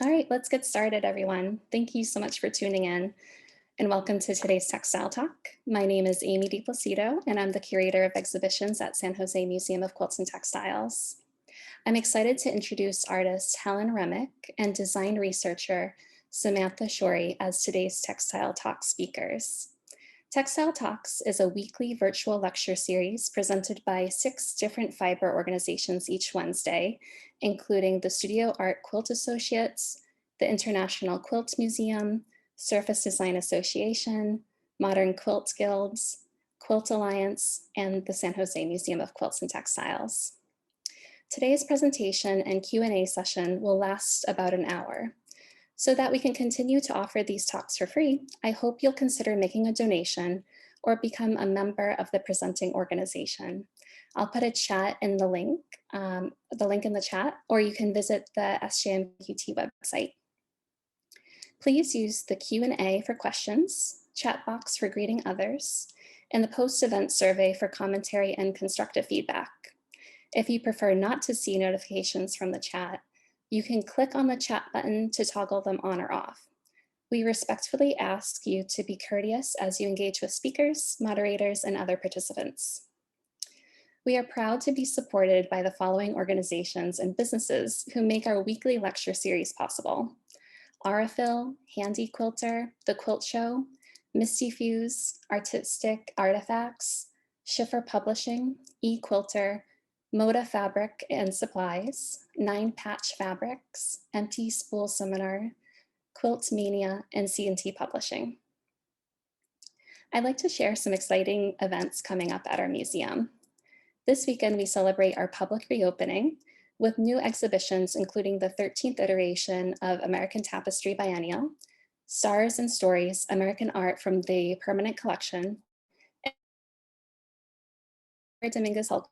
All right, let's get started, everyone. Thank you so much for tuning in and welcome to today's Textile Talk. My name is Amy DiPlacido, and I'm the curator of exhibitions at San Jose Museum of Quilts and Textiles. I'm excited to introduce artist Helen Remick and design researcher Samantha Shorey as today's Textile Talk speakers. Textile Talks is a weekly virtual lecture series presented by 6 different fiber organizations each Wednesday, including the Studio Art Quilt Associates, the International Quilt Museum, Surface Design Association, Modern Quilt Guilds, Quilt Alliance, and the San Jose Museum of Quilts and Textiles. Today's presentation and Q&A session will last about an hour. So that we can continue to offer these talks for free, I hope you'll consider making a donation or become a member of the presenting organization. I'll put a chat in the link in the chat, or you can visit the SJMQT website. Please use the Q&A for questions, chat box for greeting others, and the post-event survey for commentary and constructive feedback. If you prefer not to see notifications from the chat, you can click on the chat button to toggle them on or off. We respectfully ask you to be courteous as you engage with speakers, moderators, and other participants. We are proud to be supported by the following organizations and businesses who make our weekly lecture series possible: Aurifil, Handy Quilter, The Quilt Show, Misty Fuse, Artistic Artifacts, Schiffer Publishing, E-Quilter, Moda Fabric and Supplies, 9 Patch Fabrics, Empty Spool Seminar, Quilt Mania, and C&T Publishing. I'd like to share some exciting events coming up at our museum. This weekend, we celebrate our public reopening with new exhibitions, including the 13th iteration of American Tapestry Biennial, Stars and Stories, American Art from the Permanent Collection, and Dominguez Hall.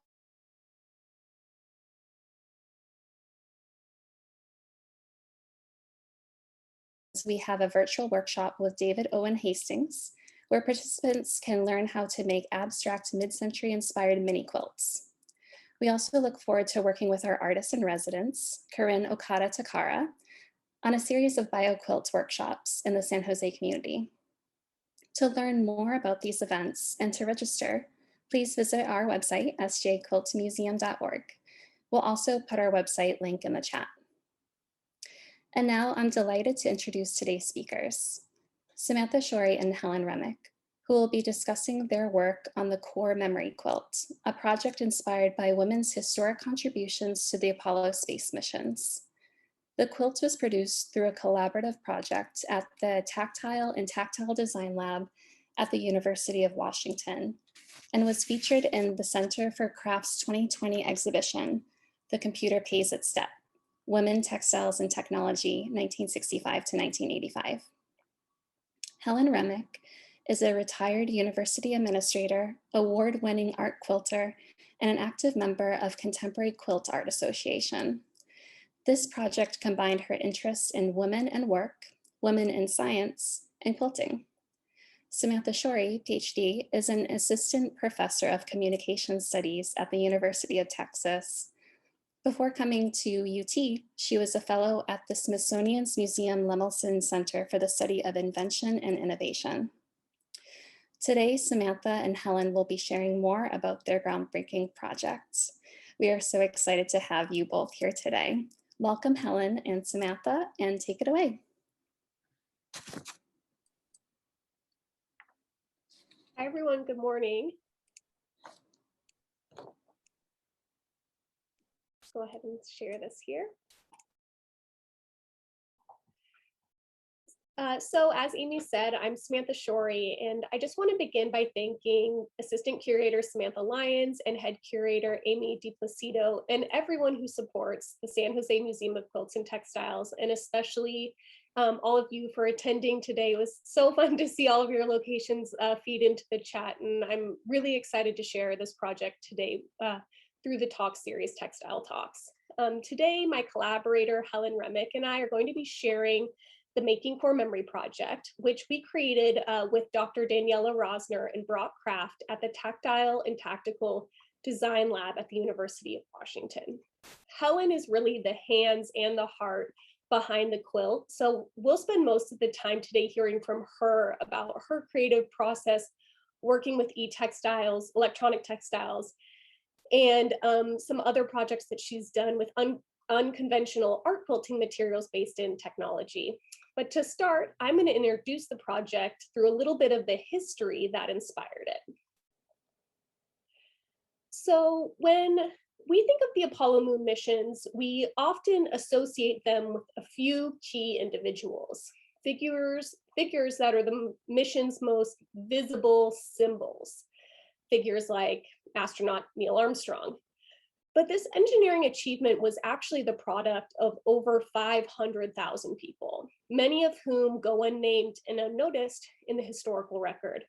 We have a virtual workshop with David Owen Hastings, where participants can learn how to make abstract mid-century inspired mini quilts. We also look forward to working with our artists in residence, Corinne Okada Takara, on a series of bio-quilt workshops in the San Jose community. To learn more about these events and to register, please visit our website, sjquiltmuseum.org. We'll also put our website link in the chat. And now I'm delighted to introduce today's speakers, Samantha Shorey and Helen Remick, who will be discussing their work on the Core Memory Quilt, a project inspired by women's historic contributions to the Apollo space missions. The quilt was produced through a collaborative project at the Tactile and Tactile Design Lab at the University of Washington and was featured in the Center for Crafts 2020 exhibition, The Computer Pays Its Debt: Women, Textiles, and Technology, 1965 to 1985. Helen Remick is a retired university administrator, award-winning art quilter, and an active member of Contemporary Quilt Art Association. This project combined her interests in women and work, women in science, and quilting. Samantha Shorey, PhD, is an assistant professor of communication studies at the University of Texas. Before coming to UT, she was a fellow at the Smithsonian's Museum Lemelson Center for the Study of Invention and Innovation. Today, Samantha and Helen will be sharing more about their groundbreaking projects. We are so excited to have you both here today. Welcome, Helen and Samantha, and take it away. Hi, everyone. Good morning. Go ahead and share this here. So as Amy said, I'm Samantha Shorey, and I just want to begin by thanking Assistant Curator Samantha Lyons and Head Curator Amy DiPlacido and everyone who supports the San Jose Museum of Quilts and Textiles, and especially all of you for attending today. It was so fun to see all of your locations feed into the chat, and I'm really excited to share this project today through the talk series, Textile Talks. Today, my collaborator, Helen Remick, and I are going to be sharing the Making Core Memory project, which we created with Dr. Daniela Rosner and Brock Kraft at the Tactile and Tactical Design Lab at the University of Washington. Helen is really the hands and the heart behind the quilt. So we'll spend most of the time today hearing from her about her creative process working with E-Textiles, electronic textiles, and some other projects that she's done with unconventional art quilting materials based in technology. But to start, I'm going to introduce the project through a little bit of the history that inspired it. So when we think of the Apollo moon missions, we often associate them with a few key individuals, figures that are the mission's most visible symbols, figures like astronaut Neil Armstrong. But this engineering achievement was actually the product of over 500,000 people, many of whom go unnamed and unnoticed in the historical record.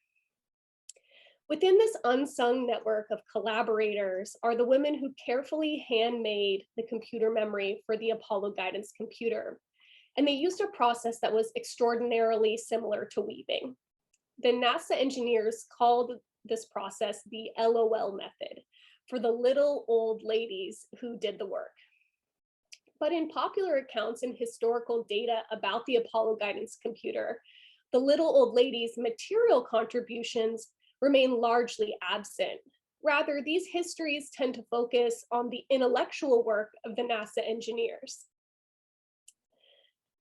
Within this unsung network of collaborators are the women who carefully handmade the computer memory for the Apollo guidance computer. And they used a process that was extraordinarily similar to weaving. The NASA engineers called this process the LOL method, for the little old ladies who did the work. But in popular accounts and historical data about the Apollo guidance computer, the little old ladies' material contributions remain largely absent. Rather, these histories tend to focus on the intellectual work of the NASA engineers.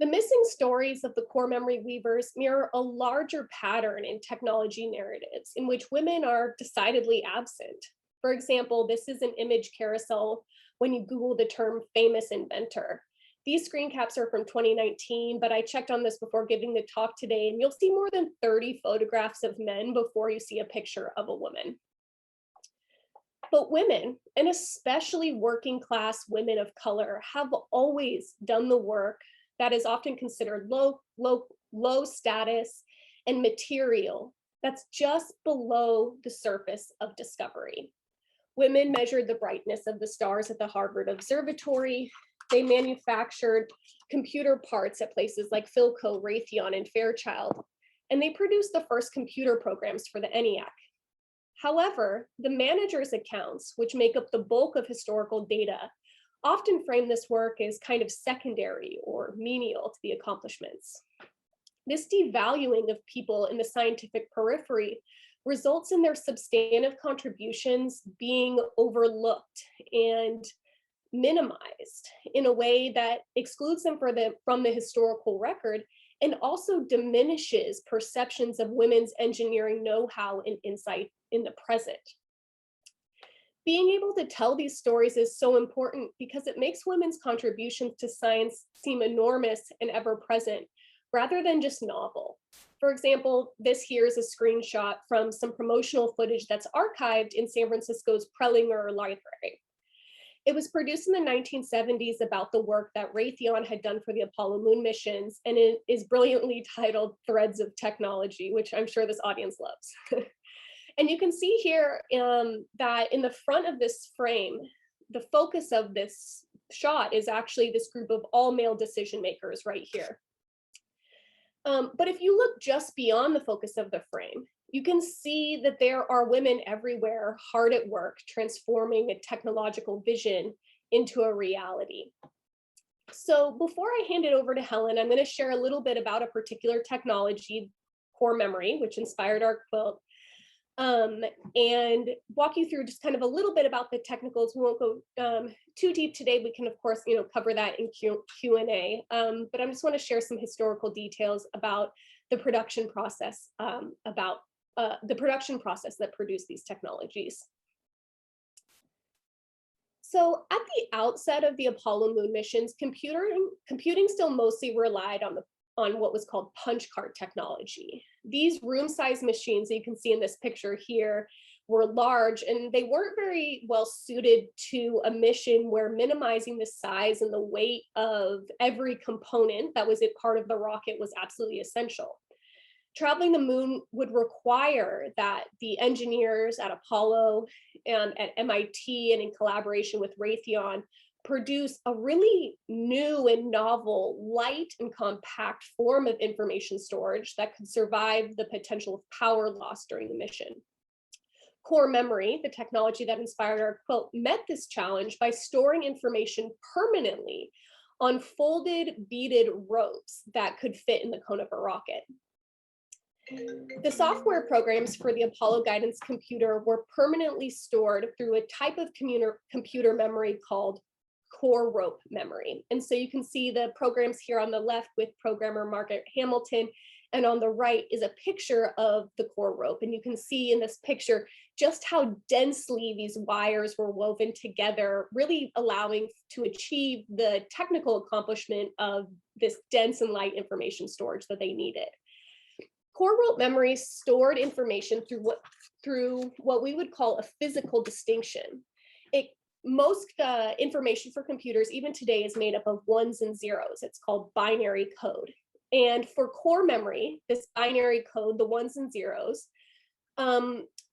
The missing stories of the core memory weavers mirror a larger pattern in technology narratives in which women are decidedly absent. For example, this is an image carousel when you Google the term famous inventor. These screen caps are from 2019, but I checked on this before giving the talk today, and you'll see more than 30 photographs of men before you see a picture of a woman. But women, and especially working class women of color, have always done the work that is often considered low status and material that's just below the surface of discovery. Women measured the brightness of the stars at the Harvard Observatory. They manufactured computer parts at places like Philco, Raytheon, and Fairchild, and they produced the first computer programs for the ENIAC. However, the managers' accounts, which make up the bulk of historical data, often frame this work as kind of secondary or menial to the accomplishments. This devaluing of people in the scientific periphery results in their substantive contributions being overlooked and minimized in a way that excludes them from the historical record and also diminishes perceptions of women's engineering know-how and insight in the present. Being able to tell these stories is so important because it makes women's contributions to science seem enormous and ever-present, rather than just novel. For example, this here is a screenshot from some promotional footage that's archived in San Francisco's Prelinger Library. It was produced in the 1970s about the work that Raytheon had done for the Apollo moon missions, and it is brilliantly titled Threads of Technology, which I'm sure this audience loves. And you can see here that in the front of this frame, the focus of this shot is actually this group of all male decision makers right here. But if you look just beyond the focus of the frame, you can see that there are women everywhere hard at work transforming a technological vision into a reality. So before I hand it over to Helen, I'm going to share a little bit about a particular technology, core memory, which inspired our quilt, and walk you through just kind of a little bit about the technicals. We won't go too deep today. We can, of course, cover that in Q&A, but I just want to share some historical details about the production process, that produced these technologies. So at the outset of the Apollo moon missions, computing still mostly relied on what was called punch card technology. These room-sized machines that you can see in this picture here were large, and they weren't very well suited to a mission where minimizing the size and the weight of every component that was a part of the rocket was absolutely essential. Traveling the moon would require that the engineers at Apollo and at MIT and in collaboration with Raytheon produce a really new and novel, light and compact form of information storage that could survive the potential of power loss during the mission. Core memory, the technology that inspired our quilt, met this challenge by storing information permanently on folded beaded ropes that could fit in the cone of a rocket. The software programs for the Apollo guidance computer were permanently stored through a type of computer memory called core rope memory. And so you can see the programs here on the left with programmer Margaret Hamilton, and on the right is a picture of the core rope. And you can see in this picture just how densely these wires were woven together, really allowing to achieve the technical accomplishment of this dense and light information storage that they needed. Core rope memory stored information through what we would call a physical distinction. Most information for computers, even today, is made up of ones and zeros. It's called binary code. And for core memory, this binary code, the ones and zeros,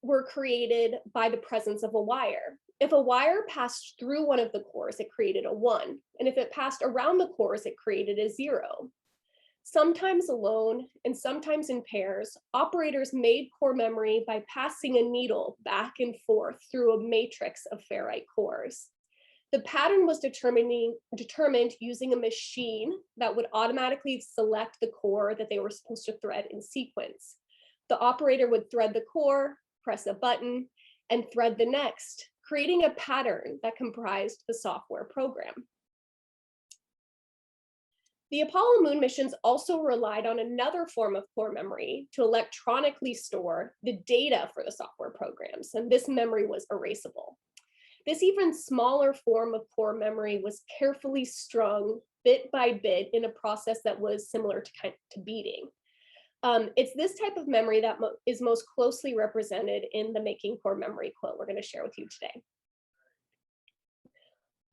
were created by the presence of a wire. If a wire passed through one of the cores, it created a 1. And if it passed around the cores, it created a 0. Sometimes alone and sometimes in pairs, operators made core memory by passing a needle back and forth through a matrix of ferrite cores. The pattern was determined using a machine that would automatically select the core that they were supposed to thread in sequence. The operator would thread the core, press a button, and thread the next, creating a pattern that comprised the software program. The Apollo moon missions also relied on another form of core memory to electronically store the data for the software programs, and this memory was erasable. This even smaller form of core memory was carefully strung bit by bit in a process that was similar to beading. It's this type of memory that is most closely represented in the Making Core Memory Quilt we're going to share with you today.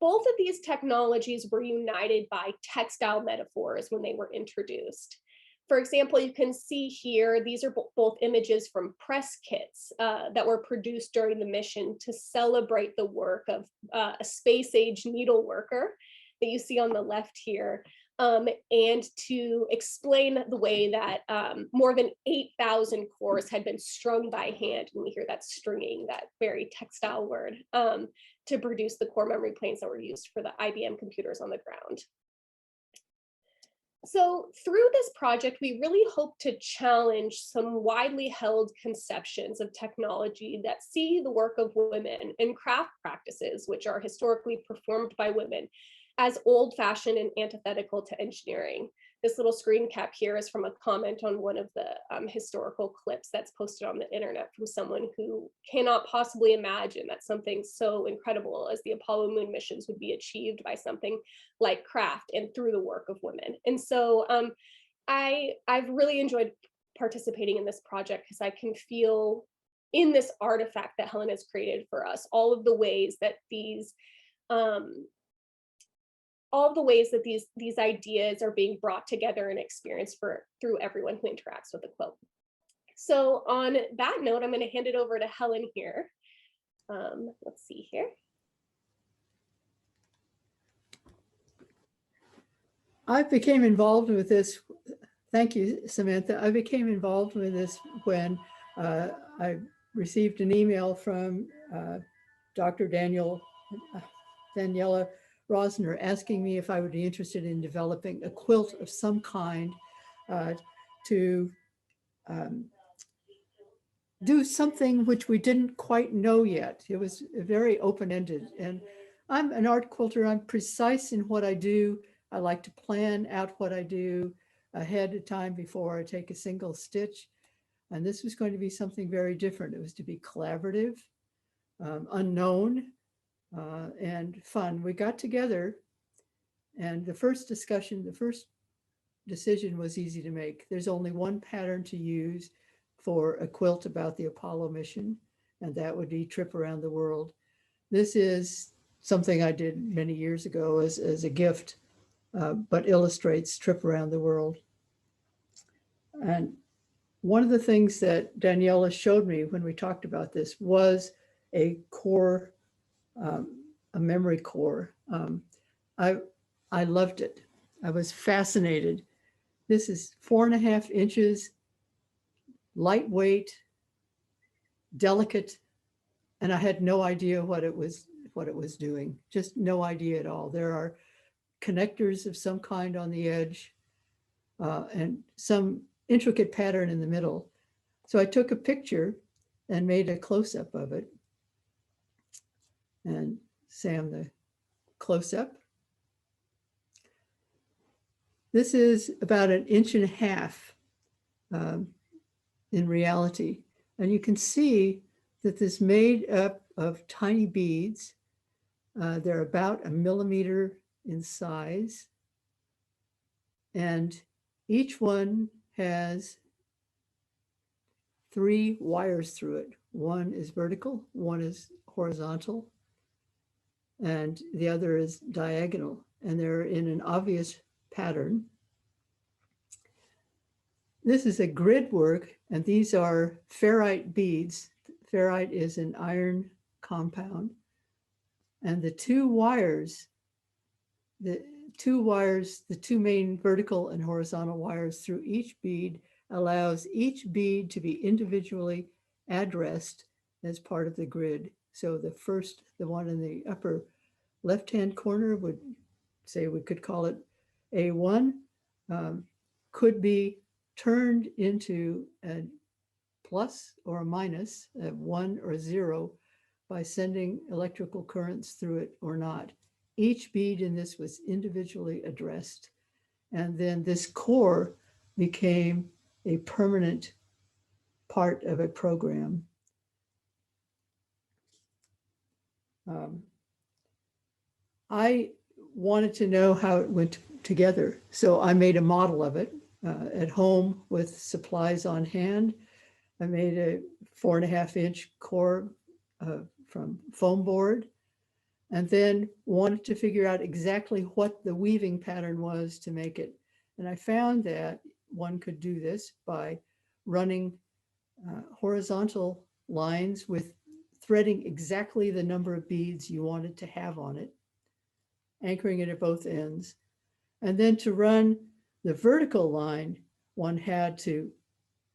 Both of these technologies were united by textile metaphors when they were introduced. For example, you can see here, these are both images from press kits that were produced during the mission to celebrate the work of a space-age needle worker that you see on the left here, and to explain the way that more than 8,000 cores had been strung by hand, and we hear that stringing, that very textile word, to produce the core memory planes that were used for the IBM computers on the ground. So through this project, we really hope to challenge some widely held conceptions of technology that see the work of women and craft practices, which are historically performed by women, as old-fashioned and antithetical to engineering. This little screen cap here is from a comment on one of the historical clips that's posted on the internet from someone who cannot possibly imagine that something so incredible as the Apollo moon missions would be achieved by something like craft and through the work of women. And so I've really enjoyed participating in this project because I can feel in this artifact that Helen has created for us all of the ways that these ideas are being brought together and experienced through everyone who interacts with the quilt. So on that note, I'm going to hand it over to Helen here. Let's see here. I became involved with this. Thank you, Samantha. I became involved with this when I received an email from Dr. Daniela Rosner asking me if I would be interested in developing a quilt of some kind to do something which we didn't quite know yet. It was very open-ended, and I'm an art quilter. I'm precise in what I do. I like to plan out what I do ahead of time before I take a single stitch. And this was going to be something very different. It was to be collaborative, unknown, and fun. We got together, and the first decision was easy to make. There's only one pattern to use for a quilt about the Apollo mission, and that would be Trip Around the World. This is something I did many years ago as a gift, but illustrates Trip Around the World. And one of the things that Daniela showed me when we talked about this was a core, a memory core. I loved it. I was fascinated. This is 4.5 inches, lightweight, delicate, and I had no idea what it was doing. Just no idea at all. There are connectors of some kind on the edge, and some intricate pattern in the middle. So I took a picture and made a close-up of it. And Sam, the close-up. This is about 1.5 inches in reality. And you can see that this is made up of tiny beads. They're about 1 millimeter in size. And each one has 3 wires through it. One is vertical, one is horizontal, and the other is diagonal. And they're in an obvious pattern. This is a Gridwork, and these are ferrite beads. Ferrite is an iron compound. And the two main vertical and horizontal wires through each bead allows each bead to be individually addressed as part of the grid. So the one in the upper left-hand corner would say, we could call it A1, could be turned into a plus or a minus, a 1 or 0, by sending electrical currents through it or not. Each bead in this was individually addressed. And then this core became a permanent part of a program. I wanted to know how it went together. So I made a model of it at home with supplies on hand. I made a 4.5-inch core from foam board, and then wanted to figure out exactly what the weaving pattern was to make it. And I found that one could do this by running horizontal lines with threading exactly the number of beads you wanted to have on it, anchoring it at both ends. And then to run the vertical line, one had to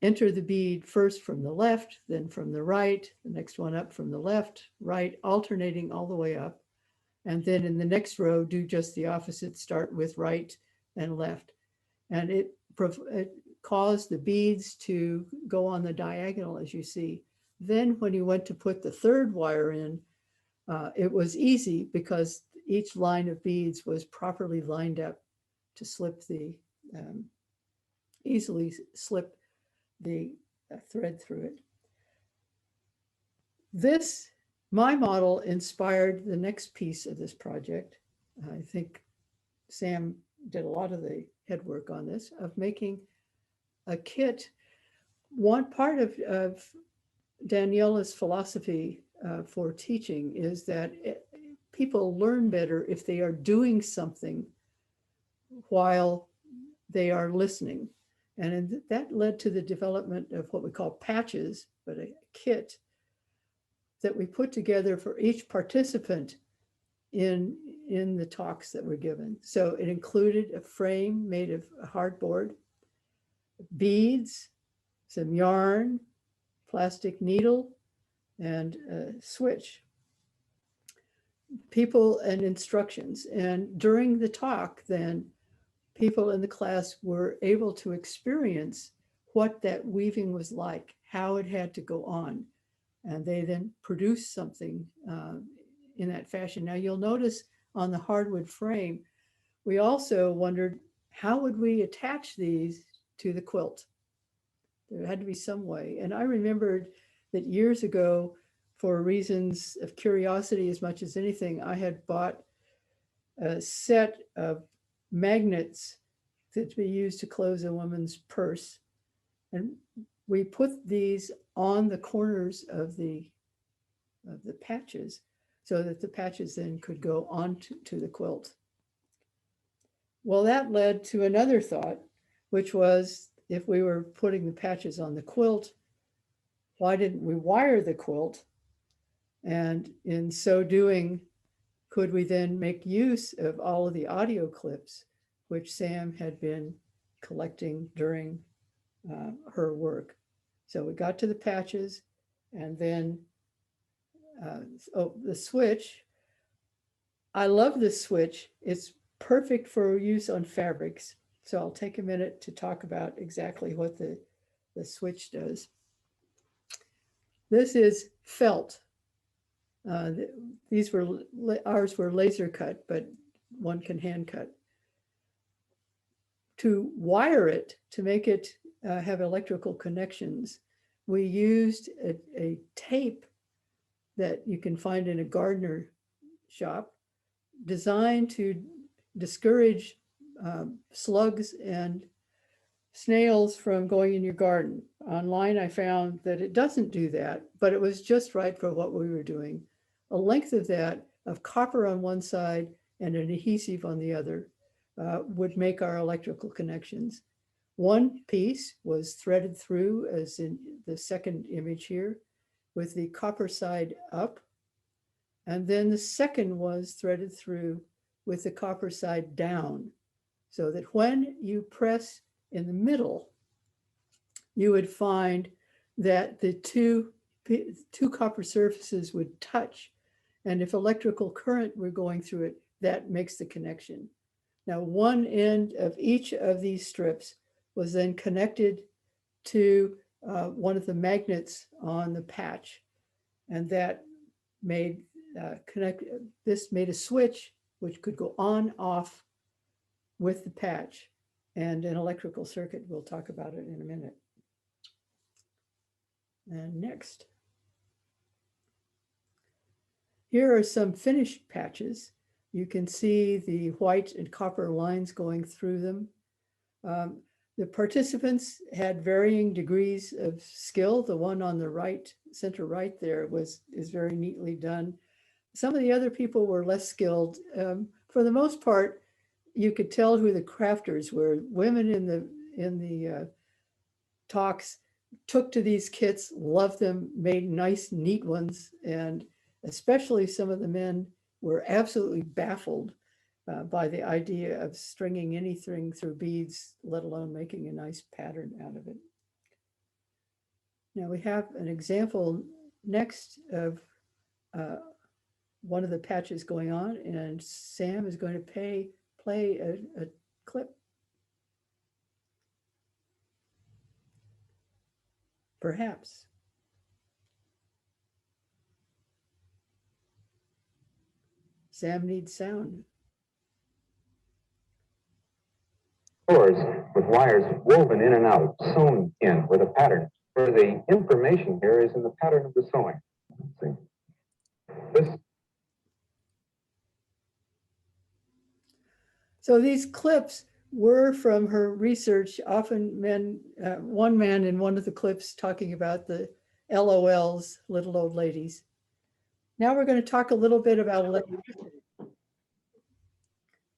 enter the bead first from the left, then from the right, the next one up from the left, right, alternating all the way up. And then in the next row, do just the opposite, start with right and left. And it caused the beads to go on the diagonal, as you see. Then when you went to put the third wire in, it was easy because each line of beads was properly lined up to slip the, easily slip the thread through it. My model inspired the next piece of this project. I think Sam did a lot of the head work on this, of making a kit. One part of Daniela's philosophy for teaching is that people learn better if they are doing something while they are listening. And that led to the development of what we call patches, but a kit that we put together for each participant in the talks that were given. So it included a frame made of hardboard, beads, some yarn, plastic needle, and a switch. People and instructions. And during the talk, then, people in the class were able to experience what that weaving was like, how it had to go on. And they then produced something in that fashion. Now you'll notice on the hardwood frame, we also wondered, how would we attach these to the quilt? There had to be some way. And I remembered that years ago, for reasons of curiosity as much as anything, I had bought a set of magnets that we used to close a woman's purse. And we put these on the corners of the patches so that the patches then could go on to the quilt. Well, that led to another thought, which was, if we were putting the patches on the quilt, why didn't we wire the quilt? And in so doing, could we then make use of all of the audio clips which Sam had been collecting during her work? So we got to the patches, and then the switch. I love this switch. It's perfect for use on fabrics. So I'll take a minute to talk about exactly what the switch does. This is felt. These were, ours were laser cut, but one can hand cut. To wire it, to make it have electrical connections, we used a tape that you can find in a gardener shop, designed to discourage slugs and snails from going in your garden. Online, I found that it doesn't do that, but it was just right for what we were doing. A length of that, of copper on one side and an adhesive on the other, would make our electrical connections. One piece was threaded through, as in the second image here, with the copper side up. And then the second was threaded through with the copper side down, so that when you press in the middle, you would find that the two copper surfaces would touch. And if electrical current were going through it, that makes the connection. Now, one end of each of these strips was then connected to one of the magnets on the patch. And that made this made a switch which could go on, off with the patch, and an electrical circuit. We'll talk about it in a minute. And next. Here are some finished patches. You can see the white and copper lines going through them. The participants had varying degrees of skill. The one on the right, center right there, is very neatly done. Some of the other people were less skilled. For the most part, you could tell who the crafters were. Women in the talks took to these kits, loved them, made nice, neat ones, and especially some of the men were absolutely baffled by the idea of stringing anything through beads, let alone making a nice pattern out of it. Now we have an example next of one of the patches going on, and Sam is going to play a clip. Perhaps. Sam needs sound. Doors with wires woven in and out, sewn in with a pattern. Where the information here is in the pattern of the sewing. See? So these clips were from her research, often men, one man in one of the clips talking about the LOLs, little old ladies. Now we're going to talk a little bit about electricity.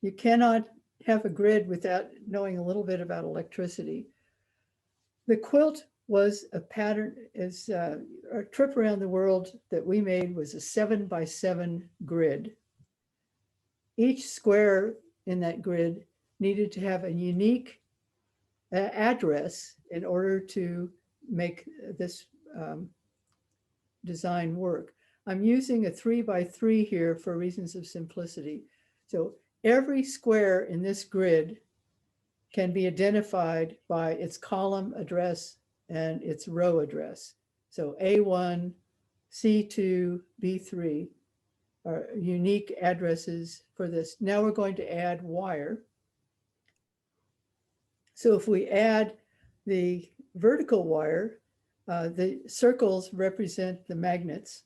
You cannot have a grid without knowing a little bit about electricity. The quilt was a pattern, a trip around the world that we made was a 7x7 grid. Each square in that grid needed to have a unique address in order to make this design work. I'm using a 3x3 here for reasons of simplicity. So every square in this grid can be identified by its column address and its row address. So A1, C2, B3 are unique addresses for this. Now we're going to add wire. So if we add the vertical wire, the circles represent the magnets.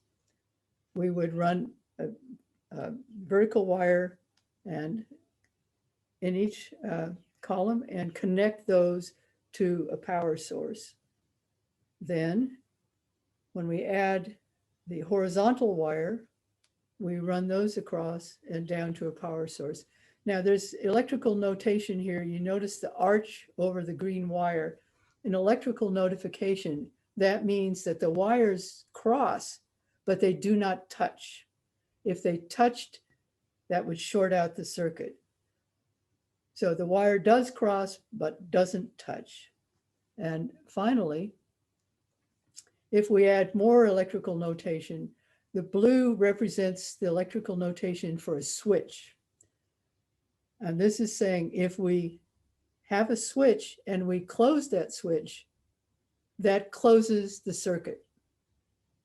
We would run a vertical wire and in each column and connect those to a power source. Then when we add the horizontal wire, we run those across and down to a power source. Now there's electrical notation here. You notice the arch over the green wire. In electrical notification, that means that the wires cross, but they do not touch. If they touched, that would short out the circuit. So the wire does cross, but doesn't touch. And finally, if we add more electrical notation, the blue represents the electrical notation for a switch. And this is saying if we have a switch and we close that switch, that closes the circuit.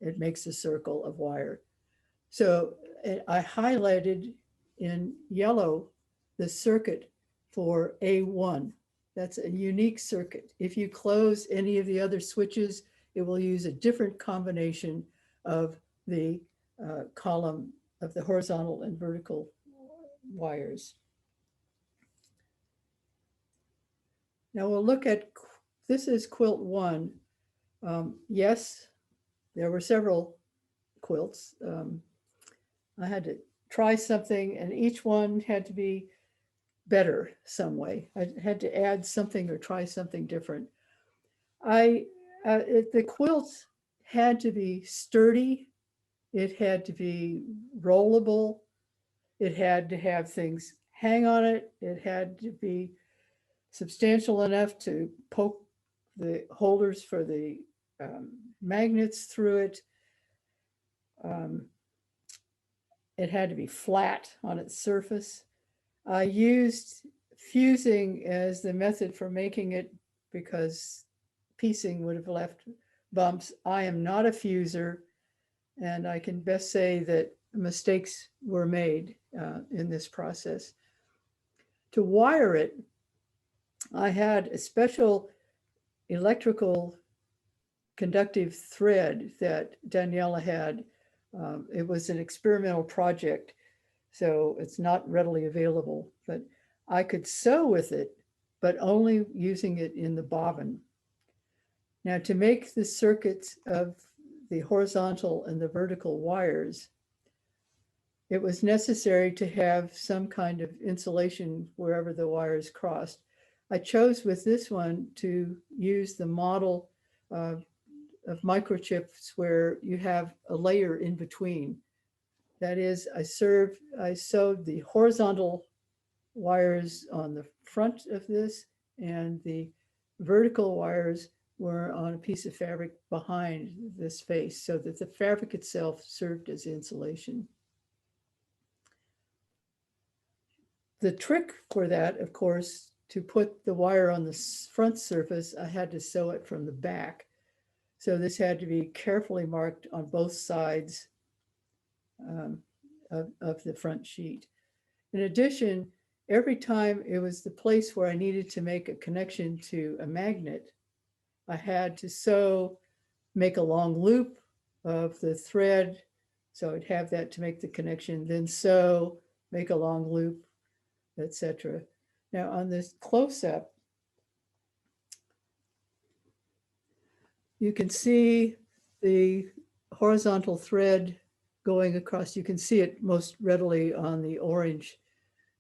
It makes a circle of wire. So I highlighted in yellow the circuit for A1. That's a unique circuit. If you close any of the other switches, it will use a different combination of the column of the horizontal and vertical wires. Now we'll look at, this is quilt 1. Yes, there were several quilts. I had to try something and each one had to be better some way. I had to add something or try something different. The quilt had to be sturdy. It had to be rollable. It had to have things hang on it. It had to be substantial enough to poke the holders for the magnets through it. It had to be flat on its surface. I used fusing as the method for making it because piecing would have left bumps. I am not a fuser, and I can best say that mistakes were made in this process. To wire it, I had a special electrical conductive thread that Daniela had. It was an experimental project, so it's not readily available, but I could sew with it, but only using it in the bobbin. Now, to make the circuits of the horizontal and the vertical wires, it was necessary to have some kind of insulation wherever the wires crossed. I chose with this one to use the model of microchips where you have a layer in between. That is, I sewed the horizontal wires on the front of this, and the vertical wires were on a piece of fabric behind this face, so that the fabric itself served as insulation. The trick for that, of course, to put the wire on the front surface, I had to sew it from the back. So this had to be carefully marked on both sides of the front sheet. In addition, every time it was the place where I needed to make a connection to a magnet, I had to make a long loop of the thread. So I'd have that to make the connection, then sew, make a long loop, etc. Now on this close-up, you can see the horizontal thread going across. You can see it most readily on the orange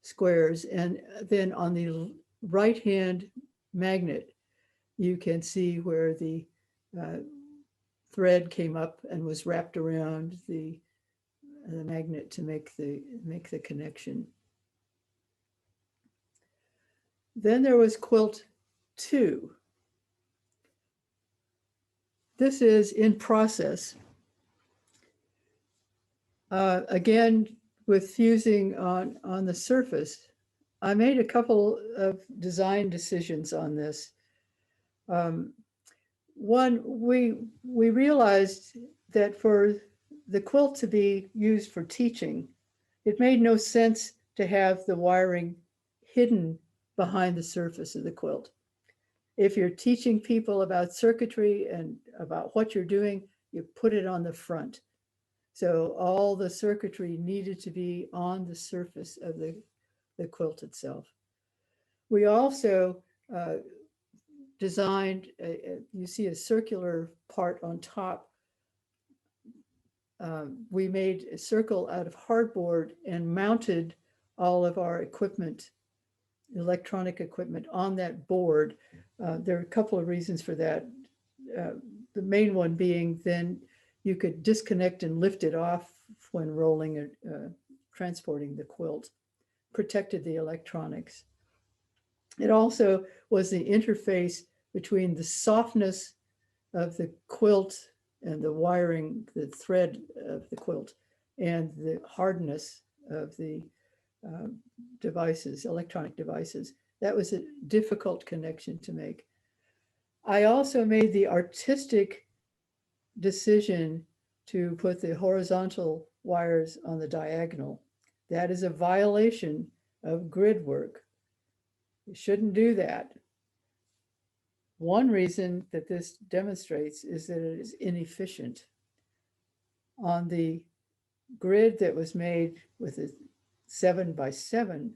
squares. And then on the right-hand magnet, you can see where the thread came up and was wrapped around the magnet to make the connection. Then there was quilt 2. This is in process. Again, with fusing on the surface, I made a couple of design decisions on this. One, we realized that for the quilt to be used for teaching, it made no sense to have the wiring hidden behind the surface of the quilt. If you're teaching people about circuitry and about what you're doing, you put it on the front. So all the circuitry needed to be on the surface of the quilt itself. We also designed, you see a circular part on top. We made a circle out of hardboard and mounted all of our equipment, electronic equipment, on that board. There are a couple of reasons for that. The main one being then you could disconnect and lift it off when rolling it, transporting the quilt, protected the electronics. It also was the interface between the softness of the quilt and the wiring, the thread of the quilt, and the hardness of the devices, electronic devices. That was a difficult connection to make. I also made the artistic decision to put the horizontal wires on the diagonal. That is a violation of Gridwork. You shouldn't do that. One reason that this demonstrates is that it is inefficient. On the grid that was made with a 7x7,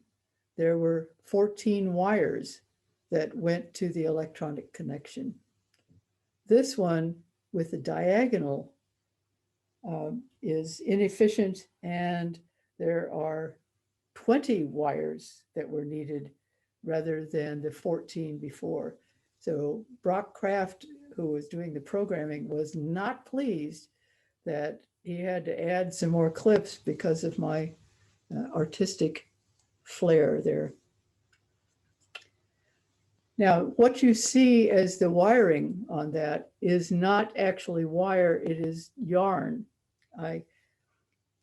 there were 14 wires that went to the electronic connection. This one with the diagonal is inefficient, and there are 20 wires that were needed rather than the 14 before. So Brock Kraft, who was doing the programming, was not pleased that he had to add some more clips because of my artistic flair there. Now, what you see as the wiring on that is not actually wire, it is yarn. I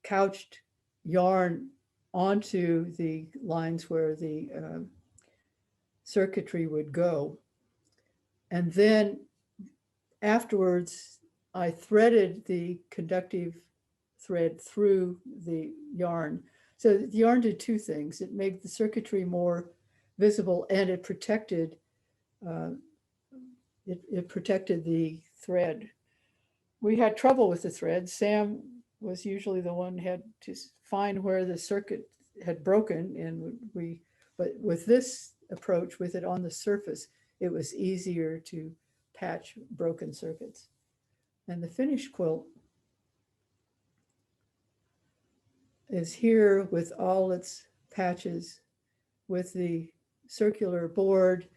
couched yarn onto the lines where the circuitry would go. And then afterwards, I threaded the conductive thread through the yarn. So the yarn did two things. It made the circuitry more visible, and it protected the thread. We had trouble with the thread. Sam was usually the one who had to find where the circuit had broken, and but with this approach, with it on the surface, it was easier to patch broken circuits. And the finished quilt is here with all its patches, with the circular board.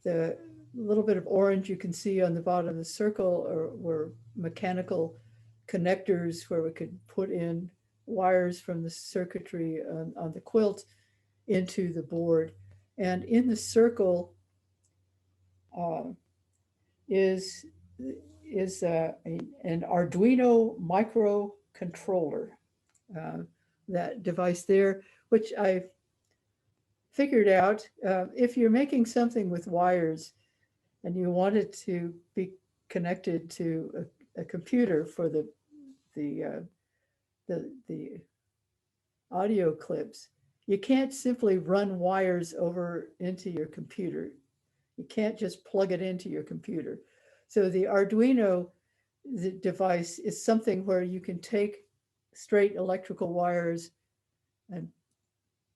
The little bit of orange you can see on the bottom of the circle were mechanical connectors where we could put in wires from the circuitry on the quilt into the board. And in the circle is an Arduino microcontroller. That device there, which I figured out, if you're making something with wires and you want it to be connected to a computer for the audio clips, you can't simply run wires over into your computer. You can't just plug it into your computer. So the Arduino device is something where you can take straight electrical wires and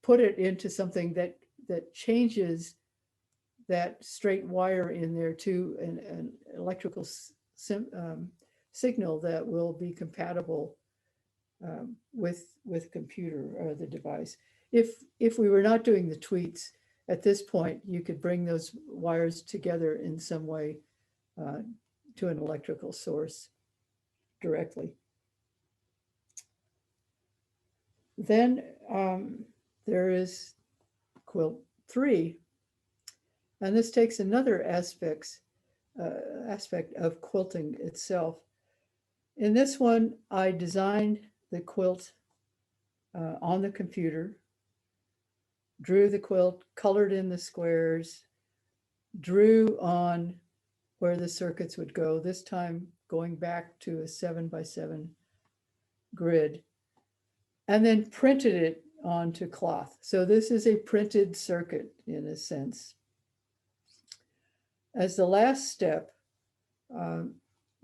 put it into something that changes that straight wire in there to an electrical signal that will be compatible with computer or the device. If we were not doing the tweets at this point, you could bring those wires together in some way to an electrical source directly. Then there is quilt 3, and this takes another aspect of quilting itself. In this one, I designed the quilt on the computer, drew the quilt, colored in the squares, drew on where the circuits would go, this time going back to a 7x7 grid, and then printed it onto cloth. So this is a printed circuit in a sense. As the last step,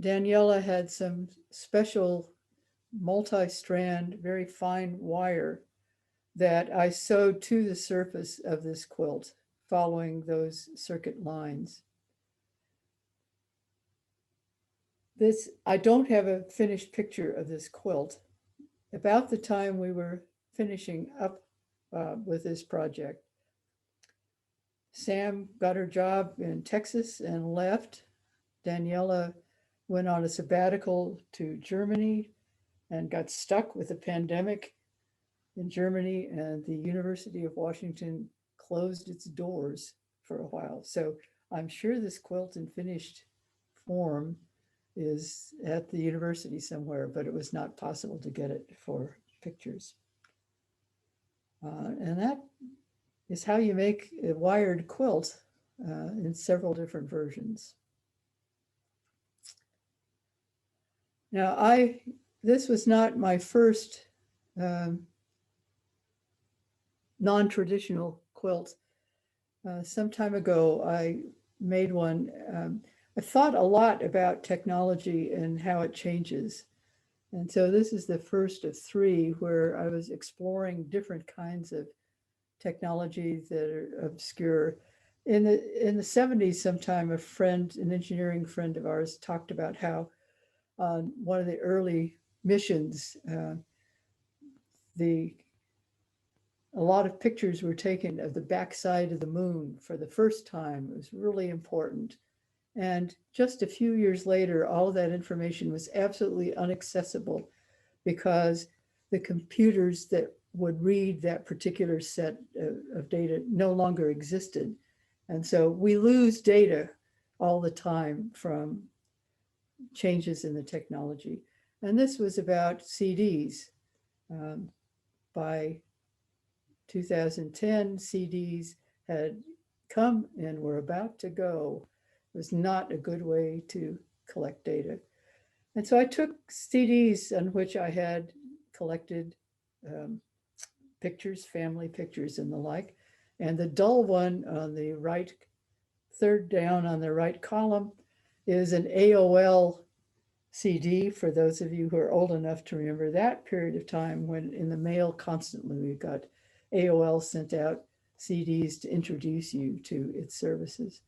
Daniela had some special multi-strand, very fine wire that I sewed to the surface of this quilt, following those circuit lines. I don't have a finished picture of this quilt. About the time we were finishing up with this project, Sam got her job in Texas and left. Daniela went on a sabbatical to Germany and got stuck with the pandemic in Germany, and the University of Washington closed its doors for a while. So I'm sure this quilt in finished form is at the university somewhere, but it was not possible to get it for pictures. And that is how you make a wired quilt in several different versions. Now, this was not my first non-traditional quilt. Some time ago, I made one. I thought a lot about technology and how it changes. And so this is the first of three where I was exploring different kinds of technology that are obscure. In the 70s, sometime an engineering friend of ours talked about how on one of the early missions, a lot of pictures were taken of the backside of the moon for the first time. It was really important. And just a few years later, all of that information was absolutely inaccessible because the computers that would read that particular set of data no longer existed. And so we lose data all the time from changes in the technology. And this was about CDs. By 2010, CDs had come and were about to go. It was not a good way to collect data. And so I took CDs on which I had collected pictures, family pictures and the like. And the dull one on the right, third down on the right column, is an AOL CD, for those of you who are old enough to remember that period of time when in the mail constantly we got AOL sent out CDs to introduce you to its services.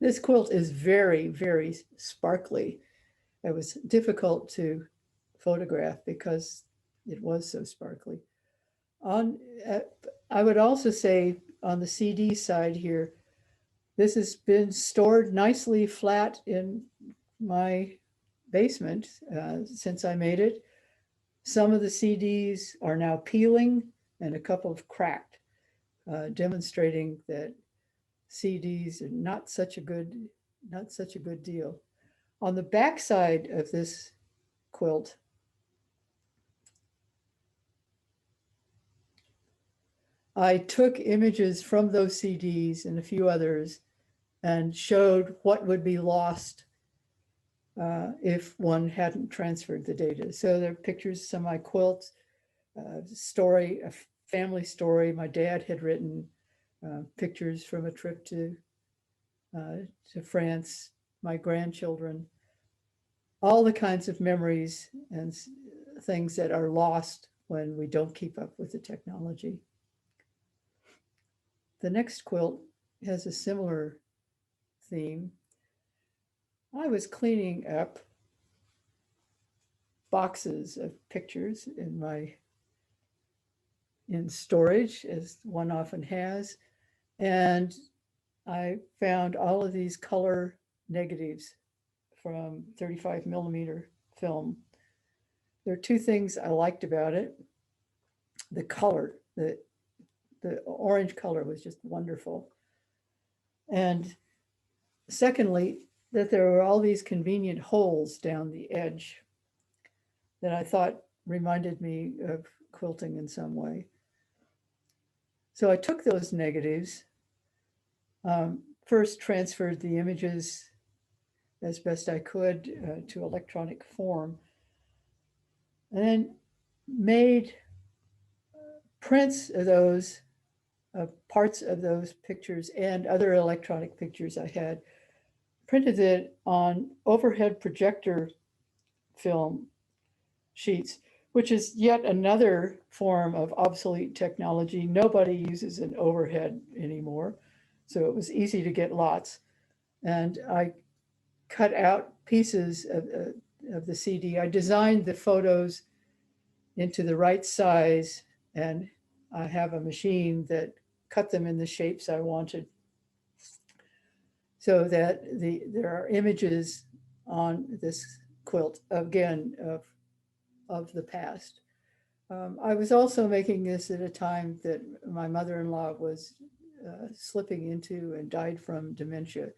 This quilt is very, very sparkly. It was difficult to photograph because it was so sparkly. I would also say on the CD side here, this has been stored nicely flat in my basement since I made it. Some of the CDs are now peeling and a couple have cracked, demonstrating that CDs are not such a good deal. On the back side of this quilt, I took images from those CDs and a few others and showed what would be lost if one hadn't transferred the data. So there are pictures of my quilts, story, a family story my dad had written, pictures from a trip to France, my grandchildren, all the kinds of memories and things that are lost when we don't keep up with the technology. The next quilt has a similar theme. I was cleaning up boxes of pictures in storage, as one often has, and I found all of these color negatives from 35 millimeter film. There are two things I liked about it. The color, the orange color was just wonderful. And secondly, that there were all these convenient holes down the edge that I thought reminded me of quilting in some way. So I took those negatives, first transferred the images as best I could to electronic form, and then made prints of those parts of those pictures and other electronic pictures I had, printed it on overhead projector film sheets, which is yet another form of obsolete technology. Nobody uses an overhead anymore, so it was easy to get lots. And I cut out pieces of the CD. I designed the photos into the right size, and I have a machine that cut them in the shapes I wanted, so that there are images on this quilt, again, of the past. I was also making this at a time that my mother-in-law was slipping into and died from dementia.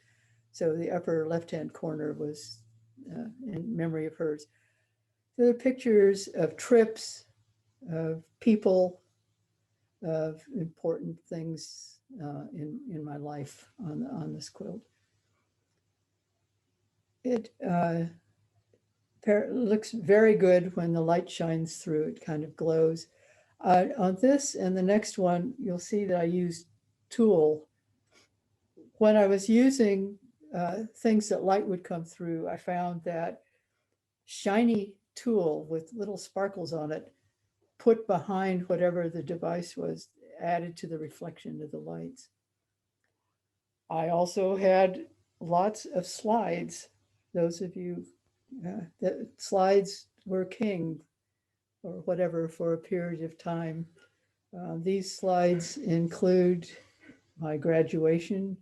So the upper left-hand corner was in memory of hers. There are pictures of trips, of people, of important things in my life on this quilt. It looks very good when the light shines through. It kind of glows. On this and the next one, you'll see that I used tulle. When I was using things that light would come through, I found that shiny tulle with little sparkles on it put behind whatever the device was added to the reflection of the lights. I also had lots of slides. Those of you, that slides were king or whatever for a period of time. These slides include my graduation,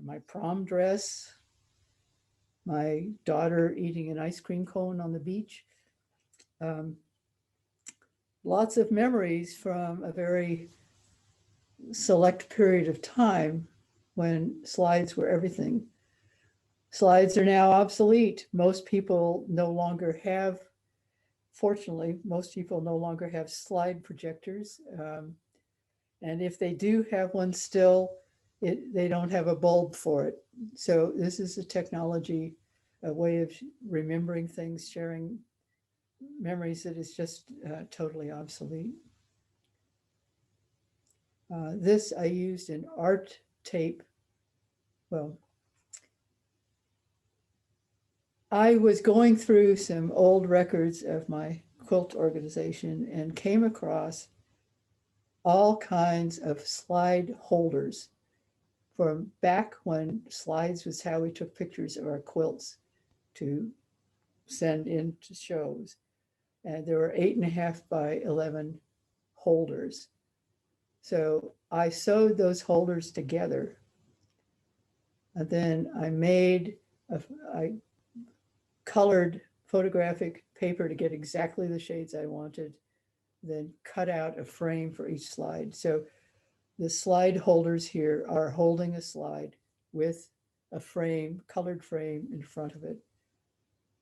my prom dress, my daughter eating an ice cream cone on the beach. Lots of memories from a very select period of time when slides were everything. Slides are now obsolete. Most people no longer have, fortunately, most people no longer have slide projectors. And if they do have one still, they don't have a bulb for it. So this is a technology, a way of remembering things, sharing memories that is just totally obsolete. This I used in art tape. Well, I was going through some old records of my quilt organization and came across all kinds of slide holders from back when slides was how we took pictures of our quilts to send in to shows. And there were 8.5 by 11 holders. So I sewed those holders together. And then I colored photographic paper to get exactly the shades I wanted, then cut out a frame for each slide. So the slide holders here are holding a slide with a frame, colored frame in front of it.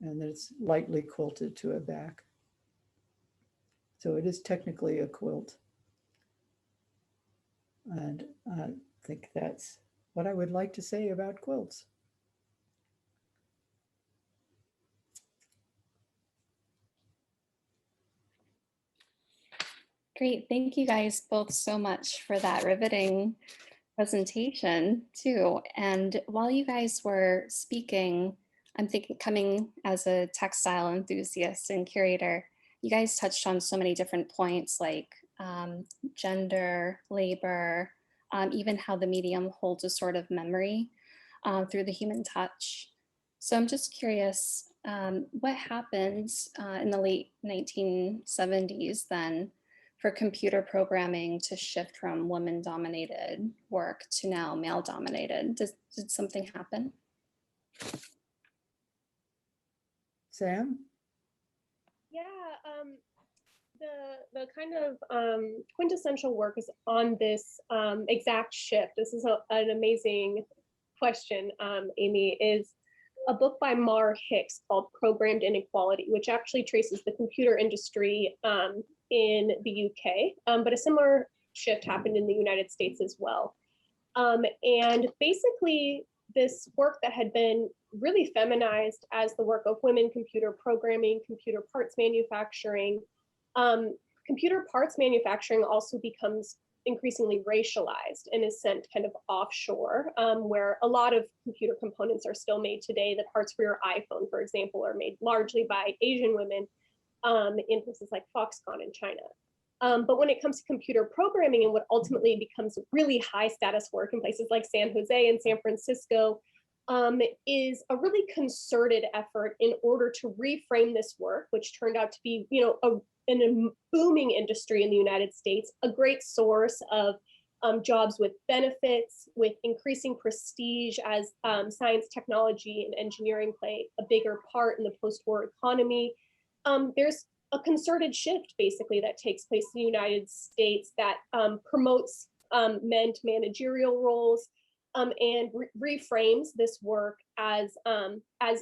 And then it's lightly quilted to a back. So it is technically a quilt. And I think that's what I would like to say about quilts. Great. Thank you guys both so much for that riveting presentation too. And while you guys were speaking, I'm thinking, coming as a textile enthusiast and curator, you guys touched on so many different points like gender, labor, even how the medium holds a sort of memory through the human touch. So I'm just curious, what happened in the late 1970s then for computer programming to shift from women-dominated work to now male-dominated? Did something happen? Sam? Yeah, the kind of quintessential work is on this exact shift. This is an amazing question, Amy, is a book by Mar Hicks called Programmed Inequality, which actually traces the computer industry in the UK, but a similar shift happened in the United States as well. And basically, this work that had been really feminized as the work of women, computer programming, computer parts manufacturing. Computer parts manufacturing also becomes increasingly racialized and is sent kind of offshore, where a lot of computer components are still made today. The parts for your iPhone, for example, are made largely by Asian women in places like Foxconn in China. But when it comes to computer programming and what ultimately becomes really high status work in places like San Jose and San Francisco, is a really concerted effort in order to reframe this work, which turned out to be, in a booming industry in the United States, a great source of jobs with benefits, with increasing prestige as science, technology, and engineering play a bigger part in the post-war economy. There's a concerted shift basically that takes place in the United States that promotes men to managerial roles and reframes this work as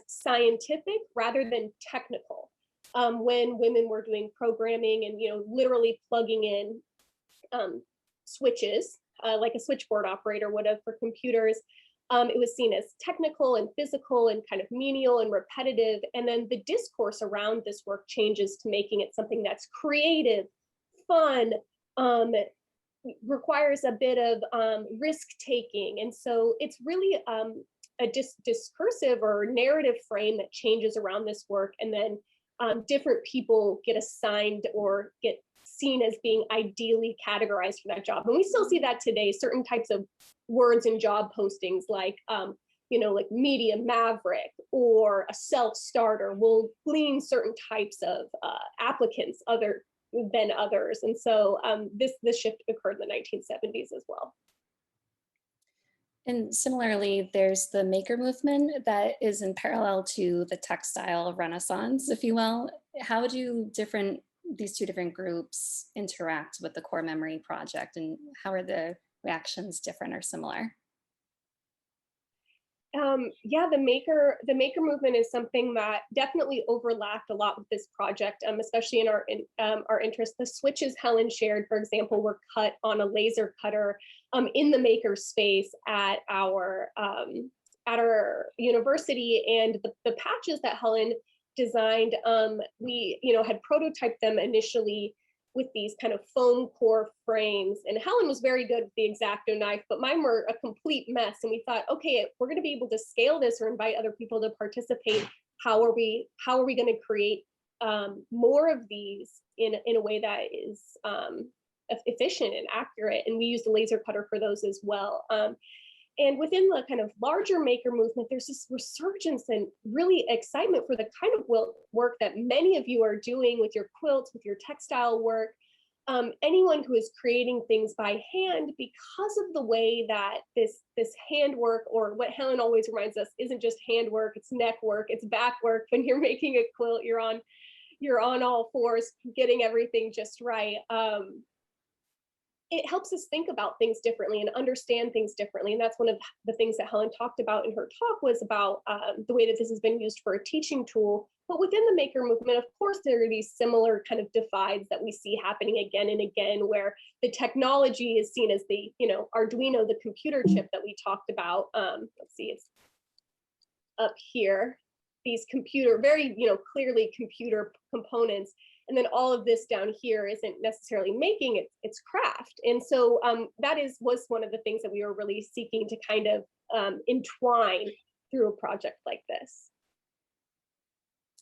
scientific rather than technical. When women were doing programming and literally plugging in switches, like a switchboard operator would have for computers. It was seen as technical and physical and kind of menial and repetitive. And then the discourse around this work changes to making it something that's creative, fun, requires a bit of risk taking. And so it's really a discursive or narrative frame that changes around this work. And then different people get assigned or get seen as being ideally categorized for that job. And we still see that today. Certain types of words in job postings like, like media maverick or a self-starter will glean certain types of applicants other than others. And so this shift occurred in the 1970s as well. And similarly, there's the maker movement that is in parallel to the textile renaissance, if you will. How do these two different groups interact with the core memory project, and how are the reactions different or similar? Yeah, the maker movement is something that definitely overlapped a lot with this project, especially in our interest. The switches Helen shared, for example, were cut on a laser cutter in the maker space at our university, and the patches that Helen designed, we had prototyped them initially with these kind of foam core frames. And Helen was very good with the X-Acto knife, but mine were a complete mess. And we thought, okay, if we're going to be able to scale this or invite other people to participate, how are we going to create more of these in a way that is efficient and accurate? And we used a laser cutter for those as well. And within the kind of larger maker movement, there's this resurgence and really excitement for the kind of work that many of you are doing with your quilts, with your textile work. Anyone who is creating things by hand, because of the way that this handwork, or what Helen always reminds us, isn't just handwork, it's neck work, it's back work. When you're making a quilt, you're on all fours, getting everything just right. It helps us think about things differently and understand things differently. And that's one of the things that Helen talked about in her talk, was about the way that this has been used for a teaching tool. But within the maker movement, of course, there are these similar kind of divides that we see happening again and again, where the technology is seen as the, Arduino, the computer chip that we talked about. Let's see, it's up here. These very, clearly computer components. And then all of this down here isn't necessarily making it, it's craft. And so that was one of the things that we were really seeking to kind of entwine through a project like this.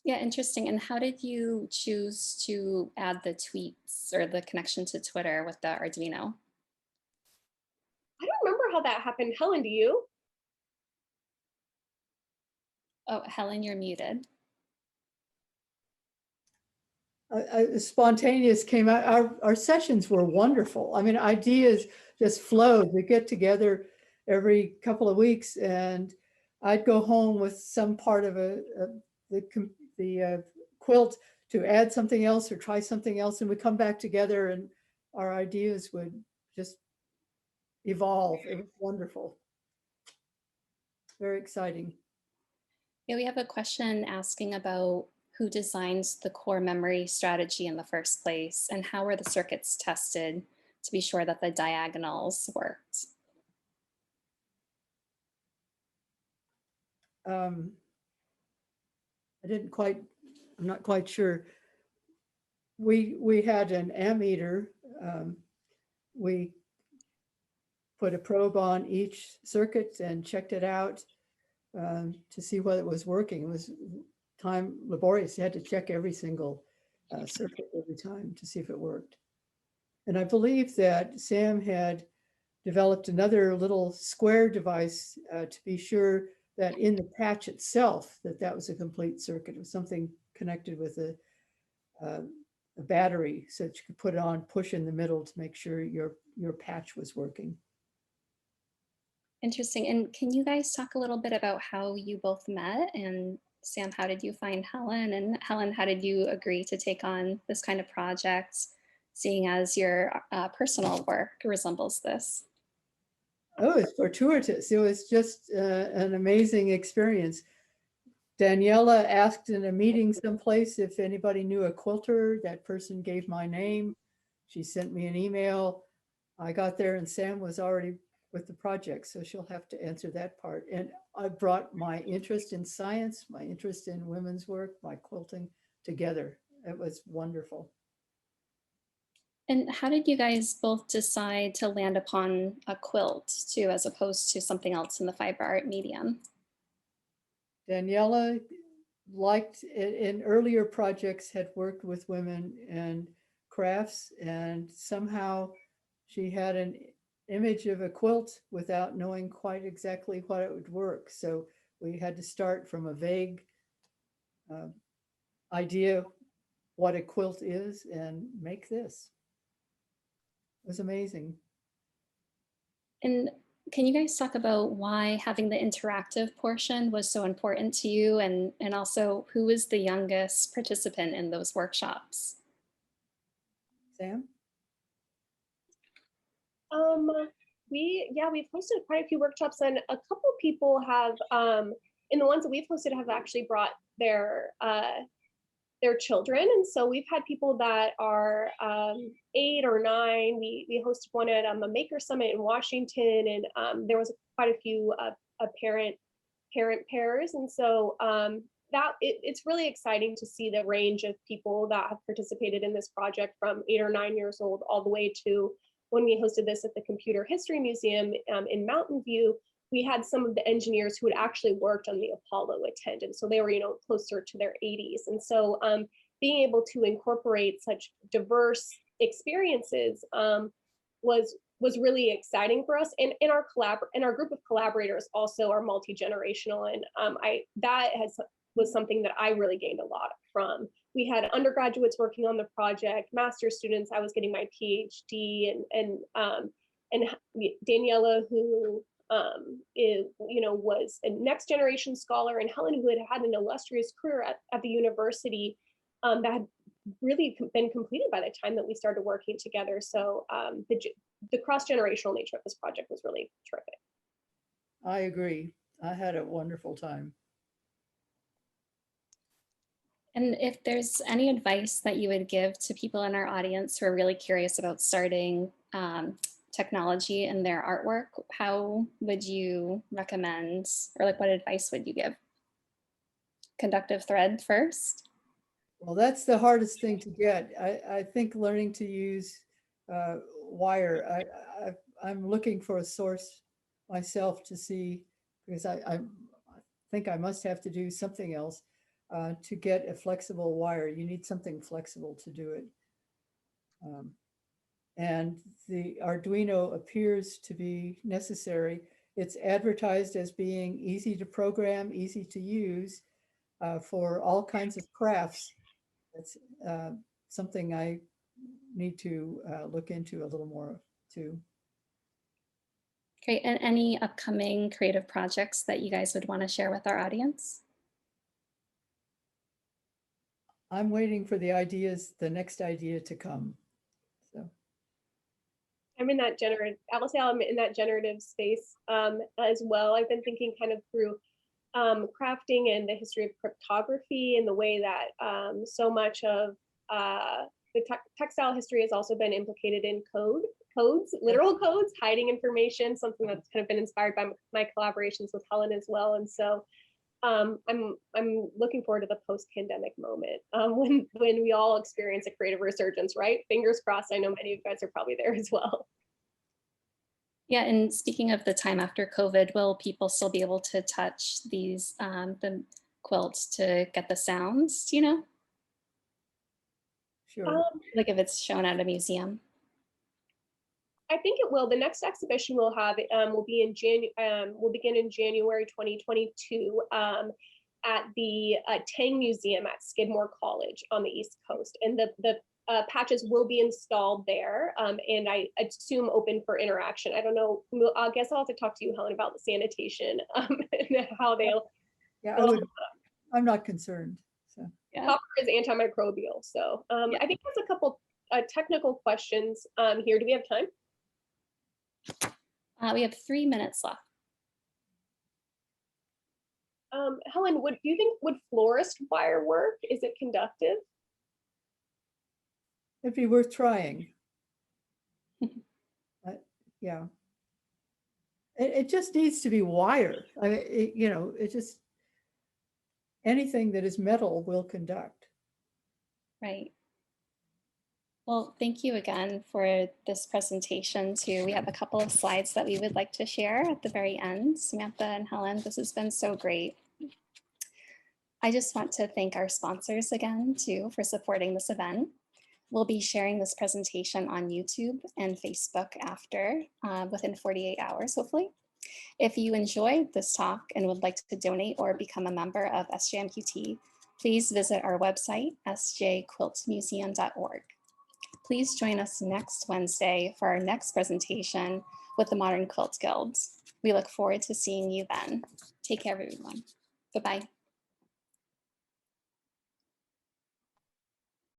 Yeah, interesting. And how did you choose to add the tweets or the connection to Twitter with the Arduino? I don't remember how that happened. Helen, do you? Oh, Helen, you're muted. Spontaneous came out. Our sessions were wonderful. I mean, ideas just flowed. We get together every couple of weeks, and I'd go home with some part of the quilt to add something else or try something else, and we'd come back together, and our ideas would just evolve. It was wonderful. Very exciting. Yeah, we have a question asking about who designs the core memory strategy in the first place, and how were the circuits tested to be sure that the diagonals worked? I'm not quite sure. We had an ammeter. We put a probe on each circuit and checked it out to see whether it was working. It was time laborious. You had to check every single circuit every time to see if it worked. And I believe that Sam had developed another little square device to be sure that in the patch itself, that was a complete circuit. It was something connected with a battery, so that you could put it on, push in the middle to make sure your patch was working. Interesting. And can you guys talk a little bit about how you both met? And Sam, how did you find Helen? And Helen, how did you agree to take on this kind of project, seeing as your personal work resembles this? Oh, it's fortuitous. It was just an amazing experience. Daniela asked in a meeting someplace if anybody knew a quilter. That person gave my name. She sent me an email. I got there and Sam was already with the project, so she'll have to answer that part. And I brought my interest in science, my interest in women's work, my quilting together. It was wonderful. And how did you guys both decide to land upon a quilt too, as opposed to something else in the fiber art medium? Daniela liked in earlier projects, had worked with women and crafts, and somehow she had an image of a quilt without knowing quite exactly what it would work. So we had to start from a vague idea what a quilt is and make this. It was amazing. And can you guys talk about why having the interactive portion was so important to you, and also who was the youngest participant in those workshops? Sam? We've hosted quite a few workshops, and a couple people have, in the ones that we've hosted, have actually brought their children. And so we've had people that are 8 or 9. We hosted one at a Maker Summit in Washington, and there was quite a few parent pairs. And so it's really exciting to see the range of people that have participated in this project, from 8 or 9 years old all the way to when we hosted this at the Computer History Museum in Mountain View. We had some of the engineers who had actually worked on the Apollo attend, and so they were, closer to their 80s. And so being able to incorporate such diverse experiences was really exciting for us. And our group of collaborators also are multi-generational, and was something that I really gained a lot from. We had undergraduates working on the project, master's students. I was getting my PhD, and Daniela, who was a next generation scholar, and Helen, who had an illustrious career at the university that had really been completed by the time that we started working together. So the cross-generational nature of this project was really terrific. I agree. I had a wonderful time. And if there's any advice that you would give to people in our audience who are really curious about starting technology in their artwork, how would you recommend, or what advice would you give? Conductive thread first? Well, that's the hardest thing to get. I think learning to use wire, I'm looking for a source myself to see, because I think I must have to do something else to get a flexible wire. You need something flexible to do it. And the Arduino appears to be necessary. It's advertised as being easy to program, easy to use for all kinds of crafts. That's something I need to look into a little more too. Great. And any upcoming creative projects that you guys would want to share with our audience? I'm waiting for the next idea to come. So I'm in that I'm in that generative space as well. I've been thinking kind of through crafting and the history of cryptography, and the way that so much of the textile history has also been implicated in codes, literal codes, hiding information, something that's kind of been inspired by my collaborations with Helen as well. And so I'm looking forward to the post-pandemic moment when we all experience a creative resurgence, right? Fingers crossed. I know many of you guys are probably there as well. Yeah, and speaking of the time after COVID, will people still be able to touch these the quilts to get the sounds? Do you know? sure. Like if it's shown at a museum? I think it will. The next exhibition we'll have will begin in January 2022 at the Tang Museum at Skidmore College on the East Coast, and the patches will be installed there, and I assume open for interaction. I don't know. I guess I'll have to talk to you, Helen, about the sanitation and how they'll. Yeah, I'm not concerned. So Yeah. Copper is antimicrobial, so Yeah. I think there's a couple technical questions here. Do we have time? We have 3 minutes left. Helen, do you think would florist wire work? Is it conductive? it'd be worth trying. Yeah. It just needs to be wire. I mean, it just, anything that is metal will conduct. Right. Well, thank you again for this presentation too. We have a couple of slides that we would like to share at the very end. Samantha and Helen, this has been so great. I just want to thank our sponsors again too for supporting this event. We'll be sharing this presentation on YouTube and Facebook after, within 48 hours, hopefully. If you enjoyed this talk and would like to donate or become a member of SJMQT, please visit our website, sjquiltmuseum.org. Please join us next Wednesday for our next presentation with the Modern Quilt Guild. We look forward to seeing you then. Take care, everyone. Goodbye.